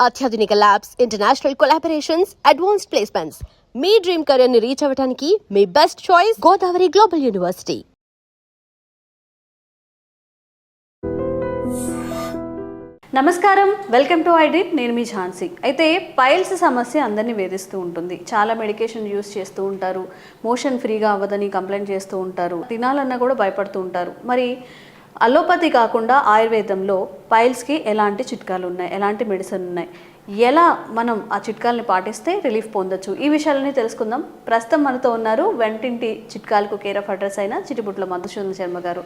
అత్యాధునిక labs, international collaborations, advanced placements. మీ dream career ని రీచ్ అవ్వడానికి మీ best choice Godavari global university. నమస్కారం, వెల్కమ్ టు ఐడ్రీమ్. నేను మీ ఝాన్సీ. అయితే పైల్స్ సమస్య అందరినీ వేధిస్తూ ఉంటుంది. చాలా మెడికేషన్ యూస్ చేస్తూ ఉంటారు, మోషన్ ఫ్రీగా అవ్వదని కంప్లైంట్ చేస్తూ ఉంటారు, తినాలన్నా కూడా భయపడుతూ ఉంటారు. మరి అలోపతి కాకుండా ఆయుర్వేదంలో పైల్స్కి ఎలాంటి చిట్కాలు ఉన్నాయి, ఎలాంటి మెడిసిన్ ఉన్నాయి, ఎలా మనం ఆ చిట్కాలని పాటిస్తే రిలీఫ్ పొందొచ్చు, ఈ విషయాలని తెలుసుకుందాం. ప్రస్తుతం మనతో ఉన్నారు వెంటింటి చిట్కాలకు కేర్ ఆఫ్ అడ్రస్ అయిన చిటిపుట్ల మధుసూదన్ శర్మ గారు.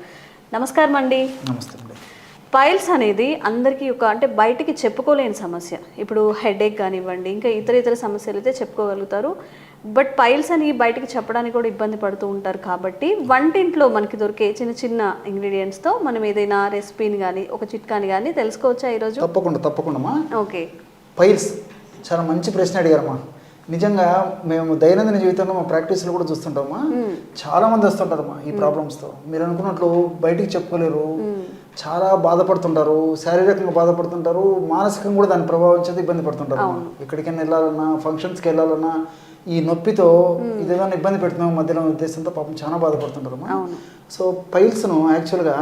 నమస్కారం అండి. నమస్తే అండి. పైల్స్ అనేది అందరికీ అంటే బయటికి చెప్పుకోలేని సమస్య. ఇప్పుడు హెడేక్ కానివ్వండి, ఇంకా ఇతర సమస్యలు అయితే చెప్పుకోగలుగుతారు. బట్ పైల్స్ అని బయటికి చెప్పడానికి కూడా ఇబ్బంది పడుతూ ఉంటారు. కాబట్టి వంటింట్లో మనకి దొరికే చిన్న చిన్న ఇంగ్రీడియంట్స్తో మనం ఏదైనా రెసిపీని కానీ ఒక చిట్కాని కానీ తెలుసుకోవచ్చా ఈరోజు? తప్పకుండా. ఓకే, పైల్స్ చాలా మంచి ప్రశ్న అడిగారమ్మా. నిజంగా మేము దైనందిన జీవితంలో మా ప్రాక్టీస్లో కూడా చూస్తుంటామా, చాలా మంది వస్తుంటారమ్మా ఈ ప్రాబ్లమ్స్తో. మీరు అనుకున్నట్లు బయటికి చెప్పుకోలేరు, చాలా బాధపడుతుంటారు, శారీరకంగా బాధపడుతుంటారు, మానసికంగా కూడా దాని ప్రభావం చేత ఇబ్బంది పడుతుంటారు. ఎక్కడికైనా వెళ్ళాలన్నా, ఫంక్షన్స్కి వెళ్ళాలన్నా ఈ నొప్పితో ఇదేదైనా ఇబ్బంది పెడుతున్నాం మధ్యలో ఉద్దేశంతో పాపం చాలా బాధపడుతుంటారమ్మా. సో పైల్స్ను యాక్చువల్గా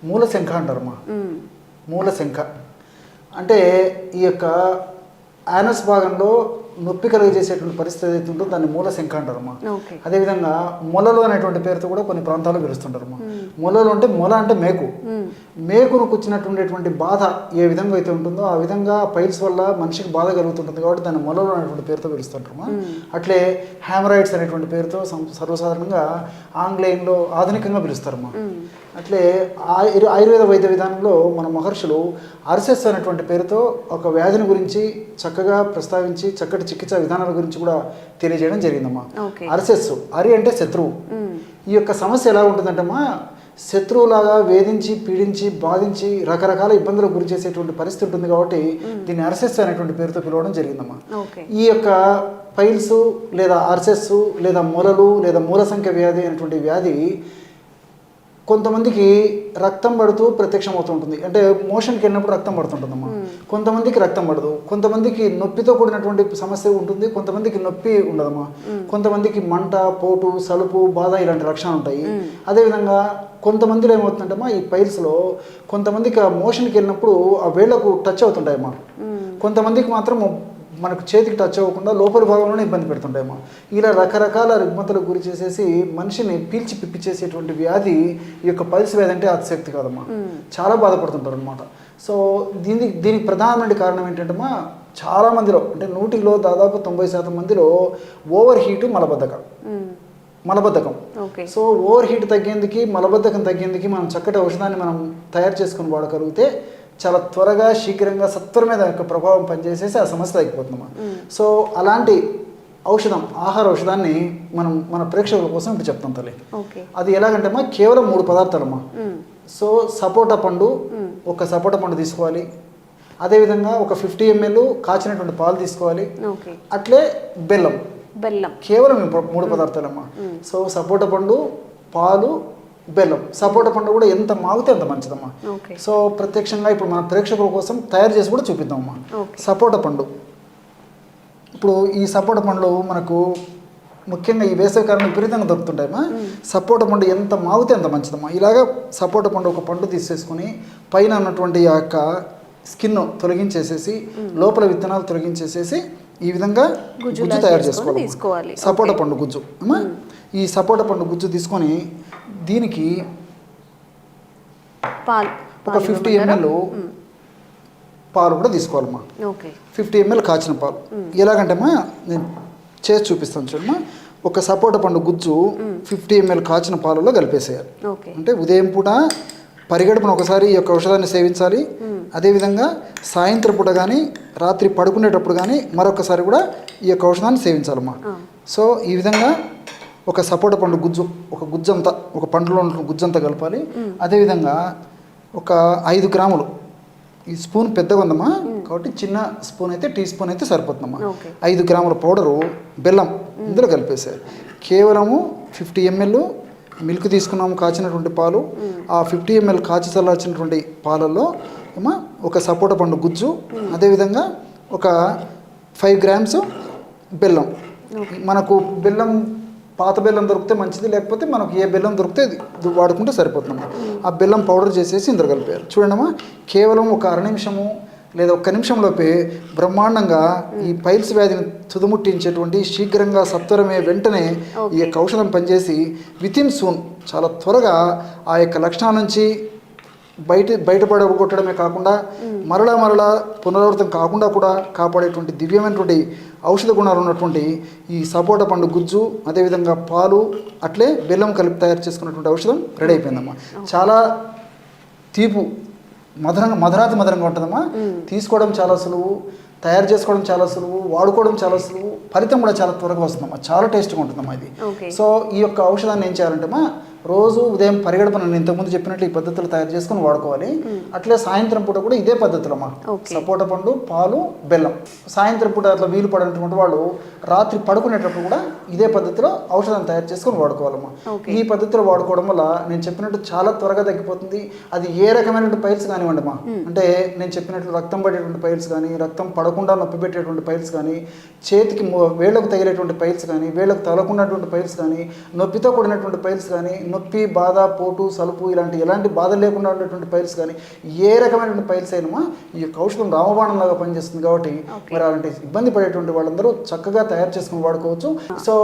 మూలశంఖ అంటారమ్మా. మూలశంఖ అంటే ఈ యొక్క యానస్ భాగంలో నొప్పి కలిగజేసేటువంటి పరిస్థితి ఏదైతే ఉంటుందో దాన్ని మూలశంఖ అంటారమ్మా. అదేవిధంగా మొలలు అనేటువంటి పేరుతో కూడా కొన్ని ప్రాంతాల్లో పిలుస్తుంటారమ్మా. మొలలు అంటే మొల అంటే మేకును కూర్చున్నటువంటి బాధ ఏ విధంగా అయితే ఉంటుందో ఆ విధంగా పైల్స్ వల్ల మనిషికి బాధ కలుగుతుంటుంది కాబట్టి దాన్ని మొలలు అనేటువంటి పేరుతో పిలుస్తుంటారమ్మా. అట్లే హ్యామరాయిడ్స్ అనేటువంటి పేరుతో సర్వసాధారణంగా ఆంగ్లేయంలో ఆధునికంగా పిలుస్తారమ్మా. అట్లే ఆయుర్వేద వైద్య విధానంలో మన మహర్షులు అర్సెస్ అనేటువంటి పేరుతో ఒక వ్యాధిని గురించి చక్కగా ప్రస్తావించి చక్కటి చికిత్సా విధానాల గురించి కూడా తెలియజేయడం జరిగిందమ్మా. అర్సెస్, అరి అంటే శత్రువు. ఈ యొక్క సమస్య ఎలా ఉంటుందంటమ్మా, శత్రువులాగా వేధించి పీడించి బాధించి రకరకాల ఇబ్బందులకు గురి చేసేటువంటి పరిస్థితి ఉంటుంది కాబట్టి దీన్ని అర్సెస్ అనేటువంటి పేరుతో పిలవడం జరిగిందమ్మా. ఈ యొక్క పైల్స్ లేదా అర్సెస్ లేదా మొలలు లేదా మూలసంఖ్య వ్యాధి అనేటువంటి వ్యాధి కొంతమందికి రక్తం పడుతూ ప్రత్యక్షం అవుతూ ఉంటుంది. అంటే మోషన్కి వెళ్ళినప్పుడు రక్తం పడుతుంటుందమ్మా. కొంతమందికి రక్తం పడదు, కొంతమందికి నొప్పితో కూడినటువంటి సమస్య ఉంటుంది, కొంతమందికి నొప్పి ఉండదమ్మా. కొంతమందికి మంట, పోటు, సలుపు, బాధ ఇలాంటి లక్షణాలు ఉంటాయి. అదేవిధంగా కొంతమందిలో ఏమవుతుందంటమ్మా, ఈ పైల్స్లో కొంతమందికి ఆ మోషన్కి వెళ్ళినప్పుడు ఆ వేళ్లకు టచ్ అవుతుంటాయమ్మా. కొంతమందికి మాత్రం మనకు చేతికి టచ్ అవ్వకుండా లోపలి భాగంలోనే ఇబ్బంది పెడుతుంటాయమ్మా. ఇలా రకరకాల రుగ్మతలకు గురి చేసేసి మనిషిని పీల్చి పిప్పిచేసేటువంటి వ్యాధి ఈ యొక్క పైల్స్ వ్యాధి అంటే అతిశక్తి కాదమ్మా. చాలా బాధపడుతుంటారు అనమాట. సో దీనికి ప్రధానమైన కారణం ఏంటంటమ్మా, చాలా మందిలో అంటే 100లో దాదాపు 90% మందిలో ఓవర్ హీటు, మలబద్ధకం. సో ఓవర్ హీట్ తగ్గేందుకు, మలబద్ధకం తగ్గేందుకు మనం చక్కటి ఔషధాన్ని మనం తయారు చేసుకుని వాడగలిగితే చాలా త్వరగా శీఘ్రంగా సత్వర మీద యొక్క ప్రభావం పనిచేసేసి ఆ సమస్య తగ్గిపోతుందమ్మా. సో అలాంటి ఆహార ఔషధాన్ని మన ప్రేక్షకుల కోసం ఇప్పుడు చెప్తాం తల్లి. అది ఎలాగంటేమ్మా, కేవలం 3 పదార్థాలమ్మా. సో సపోటా పండు, ఒక సపోటా పండు తీసుకోవాలి. అదేవిధంగా ఒక 50 ml కాచినటువంటి పాలు తీసుకోవాలి. అట్లే బెల్లం. కేవలం 3 పదార్థాలమ్మా. సో సపోటా పండు, పాలు, బెల్లం. సపోటా పండు కూడా ఎంత మాగితే అంత మంచిదమ్మా. సో ప్రత్యక్షంగా ఇప్పుడు మన ప్రేక్షకుల కోసం తయారు చేసి కూడా చూపిద్దామమ్మా. సపోటా పండు, ఇప్పుడు ఈ సపోటా పండ్లు మనకు ముఖ్యంగా ఈ వేసవికాలంలో విపరీతంగా దొరుకుతుంటాయమ్మా. సపోటా పండు ఎంత మాగితే అంత మంచిదమ్మా. ఇలాగా సపోటా పండు ఒక పండు తీసేసుకుని పైన ఉన్నటువంటి ఆ యొక్క స్కిన్ తొలగించేసేసి లోపల విత్తనాలు తొలగించేసేసి ఈ విధంగా గుజ్జు తయారు చేసుకోవాలి. సపోటా పండు గుజ్జు అమ్మా. ఈ సపోటా పండు గుజ్జు తీసుకొని దీనికి ఒక 50 ml పాలు కూడా తీసుకోవాలమ్మా. 50 ml కాచిన పాలు. ఎలాగంటేమ్మా నేను చేసి చూపిస్తాను చూడమ్మా. ఒక సపోటా పండు గుజ్జు 50 ml కాచిన పాలలో కలిపేసేయాలి. అంటే ఉదయం పూట పరిగడుపున ఒకసారి ఈ యొక్క ఔషధాన్ని సేవించాలి. అదేవిధంగా సాయంత్రం పూట కానీ రాత్రి పడుకునేటప్పుడు కానీ మరొకసారి కూడా ఈ యొక్క ఔషధాన్ని సేవించాలమ్మా. సో ఈ విధంగా ఒక సపోటా పండు గుజ్జు, ఒక గుజ్జంతా, ఒక పండులో ఉన్న గుజ్జంతా కలపాలి. అదేవిధంగా ఒక 5 గ్రాములు, ఈ స్పూన్ పెద్దగా ఉందమ్మా కాబట్టి చిన్న స్పూన్ అయితే టీ స్పూన్ అయితే సరిపోతుందమ్మా. 5 గ్రాముల పౌడరు బెల్లం ఇందులో కలిపేసారు. కేవలము 50 ml మిల్క్ తీసుకున్నాము, కాచినటువంటి పాలు. ఆ 50 ml కాచి చల్లార్చినటువంటి పాలల్లో ఏమో ఒక సపోటా పండు గుజ్జు, అదేవిధంగా ఒక 5 grams బెల్లం. మనకు బెల్లం పాత బెల్లం దొరికితే మంచిది, లేకపోతే మనకు ఏ బెల్లం దొరికితే అది వాడుకుంటే సరిపోతుందమ్మా. ఆ బెల్లం పౌడర్ చేసేసి ఇందులో కలిపారు. చూడండమ్మా, కేవలం ఒక అర నిమిషము లేదా 1 నిమిషంలోపే బ్రహ్మాండంగా ఈ పైల్స్ వ్యాధిని తుదముట్టించేటువంటి శీఘ్రంగా సత్వరమే వెంటనే ఈ యొక్క ఔషధం పనిచేసి వితిన్ సూన్ చాలా త్వరగా ఆ యొక్క లక్షణాల నుంచి బయటపడగొట్టడమే కాకుండా మరలా పునరావృతం కాకుండా కూడా కాపాడేటువంటి దివ్యమైనటువంటి ఔషధ గుణాలు ఉన్నటువంటి ఈ సపోటా పండు గుజ్జు, అదేవిధంగా పాలు, అట్లే బెల్లం కలిపి తయారు చేసుకున్నటువంటి ఔషధం రెడీ అయిపోయిందమ్మా. చాలా తీపు మధురంగా ఉంటుందమ్మా. తీసుకోవడం చాలా సులువు, తయారు చేసుకోవడం చాలా సులువు, వాడుకోవడం చాలా సులువు, ఫలితం కూడా చాలా త్వరగా వస్తుందమ్మా. చాలా టేస్ట్గా ఉంటుందమ్మా ఇది. సో ఈ యొక్క ఔషధాన్ని ఏం చేయాలంటే రోజు ఉదయం పరిగడపన నేను ఇంతకుముందు చెప్పినట్లు ఈ పద్ధతులు తయారు చేసుకుని వాడుకోవాలి. అట్లే సాయంత్రం పూట కూడా ఇదే పద్ధతులమ్మా. సపోటా పండు, పాలు, బెల్లం. సాయంత్రం పూట అట్లా వీలు పడినటువంటి వాళ్ళు రాత్రి పడుకునేటప్పుడు కూడా ఇదే పద్ధతిలో ఔషధం తయారు చేసుకొని వాడుకోవాలమ్మా. ఈ పద్ధతిలో వాడుకోవడం వల్ల నేను చెప్పినట్టు చాలా త్వరగా తగ్గిపోతుంది. అది ఏ రకమైనటువంటి పైల్స్ కానివ్వండి అమ్మా, అంటే నేను చెప్పినట్లు రక్తం పడేటువంటి పైల్స్ కానీ, రక్తం పడకుండా నొప్పి పెట్టేటువంటి పైల్స్ కానీ, చేతికి వేళ్ళకు తగిలేటువంటి పైల్స్ కానీ, వేళ్ళకు తగలకున్నటువంటి పైల్స్ కానీ, నొప్పితో కూడినటువంటి పైల్స్ కానీ, నొప్పి, బాధ, పోటు, సలుపు ఎలాంటి బాధలు లేకుండా ఉండేటువంటి పైల్స్ కానీ, ఏ రకమైనటువంటి పైల్స్ అయినా ఈ యొక్క ఔషధం రామబాణం లాగా పనిచేస్తుంది. కాబట్టి మరి అలాంటి ఇబ్బంది పడేటువంటి వాళ్ళందరూ చక్కగా తయారు చేసుకుని వాడుకోవచ్చు. సో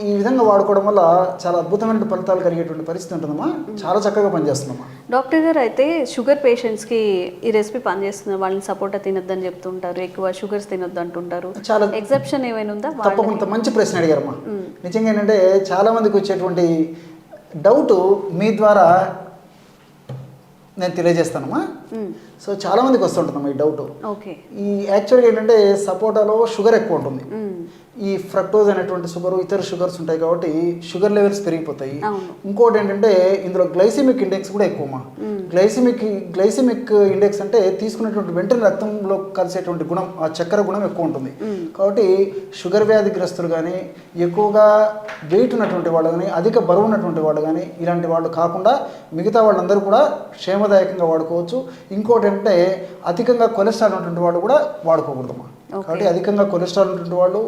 ఈ విధంగా వాడుకోవడం వల్ల చాలా అద్భుతమైన ఫలితాలు కలిగేటువంటి పరిస్థితి ఉంటుందమ్మా. చాలా చక్కగా పనిచేస్తుందమ్మా. డాక్టర్ గారు, అయితే షుగర్ పేషెంట్స్కి ఈ రెసిపీ పనిచేస్తుంది. వాళ్ళని సపోటా తినొద్దని చెప్తుంటారు, ఎక్కువ షుగర్స్ తినొద్దు అంటుంటారు. చాలా ఎగ్జెప్షన్ ఏమైనా ఉందా? తప్పకుండా మంచి ప్రశ్న అడిగారమ్మా. నిజంగా ఏంటంటే చాలా మందికి వచ్చేటువంటి డౌట్ మీ ద్వారా నేను తెలియజేస్తానమ్మా. సో చాలా మందికి వస్తుంటుందమ్మా ఈ డౌట్. ఈ యాక్చువల్గా ఏంటంటే సపోటాలో షుగర్ ఎక్కువ ఉంటుంది. ఈ ఫ్రక్టోజ్ అనేటువంటి షుగర్, ఇతర షుగర్స్ ఉంటాయి కాబట్టి షుగర్ లెవెల్స్ పెరిగిపోతాయి. ఇంకోటి ఏంటంటే ఇందులో గ్లైసిమిక్ ఇండెక్స్ కూడా ఎక్కువమ్మా. గ్లైసిమిక్ ఇండెక్స్ అంటే తీసుకునేటువంటి వెంటనే రక్తంలో కలిసేటువంటి గుణం, ఆ చక్కెర గుణం ఎక్కువ ఉంటుంది. కాబట్టి షుగర్ వ్యాధిగ్రస్తులు కానీ, ఎక్కువగా వెయిట్ ఉన్నటువంటి వాళ్ళు కానీ, అధిక బరువు ఉన్నటువంటి వాళ్ళు కానీ, ఇలాంటి వాళ్ళు కాకుండా మిగతా వాళ్ళందరూ కూడా క్షేమదాయకంగా వాడుకోవచ్చు. ఇంకోటి అంటే అధికంగా కొలెస్ట్రాల్ ఉన్నటువంటి వాళ్ళు కూడా వాడుకోకూడదమ్మా. కాబట్టి అధికంగా కొలెస్ట్రాల్ ఉన్నటువంటి వాళ్ళు,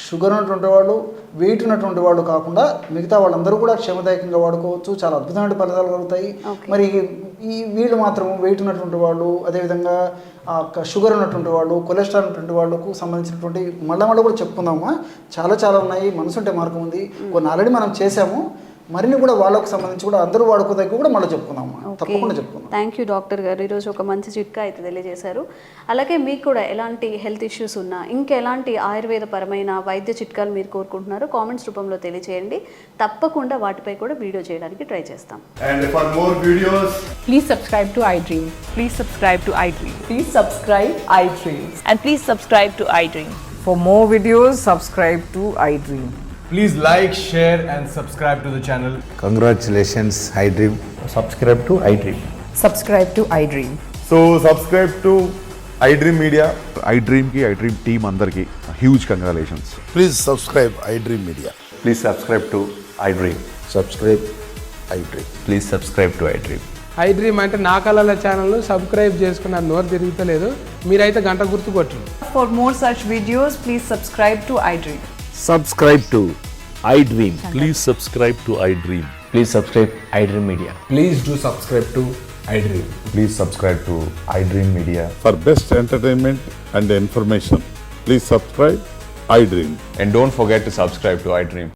షుగర్ ఉన్నటువంటి వాళ్ళు, వెయిట్ ఉన్నటువంటి వాళ్ళు కాకుండా మిగతా వాళ్ళందరూ కూడా క్షేమదాయకంగా వాడుకోవచ్చు. చాలా అద్భుతమైన ఫలితాలు కలుగుతాయి. మరి వీళ్ళు మాత్రం వెయిట్ ఉన్నటువంటి వాళ్ళు, అదేవిధంగా షుగర్ ఉన్నటువంటి వాళ్ళు, కొలెస్ట్రాల్ ఉన్నటువంటి వాళ్ళకు సంబంధించినటువంటి మళ్ళీ కూడా చెప్పుకుందామా. చాలా ఉన్నాయి. మనసుంటే మార్గం ఉంది. కొన్ని ఆల్రెడీ మనం చేసాము. మరిన్ని కూడా వాళ్ళకు సంబంధించి కూడా అందరూ వాడుకోదగ్గర కూడా మళ్ళీ చెప్పుకుందాము. తప్పకుండా చెప్పుకుందాం. థ్యాంక్ యూ డాక్టర్ గారు. ఈరోజు ఒక మంచి చిట్కా అయితే తెలియజేశారు. అలాగే మీకు కూడా ఎలాంటి హెల్త్ ఇష్యూస్ ఉన్నా, ఇంకెలాంటి ఆయుర్వేద పరమైన వైద్య చిట్కాలు మీరు కోరుకుంటున్నారో కామెంట్స్ రూపంలో తెలియజేయండి. తప్పకుండా వాటిపై కూడా వీడియో చేయడానికి ట్రై చేస్తాం. And for more videos, please subscribe to iDream. Please subscribe to iDream. Please subscribe iDream. And please subscribe to iDream. For more videos, subscribe to iDream. please like, share and subscribe to the channel. Congratulations, iDream. Subscribe to iDream. Subscribe to iDream. So subscribe to iDream Media. iDream ki iDream team andarki huge congratulations. Please subscribe iDream Media. Please subscribe to iDream. Subscribe iDream. Please subscribe to iDream. iDream అంటే నా కళల ఛానల్ను subscribe చేసుకున్న నోరు తిరుగుతలేదు, మీరైతే గంట గుర్తు కొట్టండి. For more such videos, please subscribe to iDream. Subscribe to iDream. Please subscribe to iDream. Please subscribe iDream Media. Please do subscribe to iDream. Please subscribe to iDream Media. For best entertainment and information, please subscribe iDream. And don't forget to subscribe to iDream.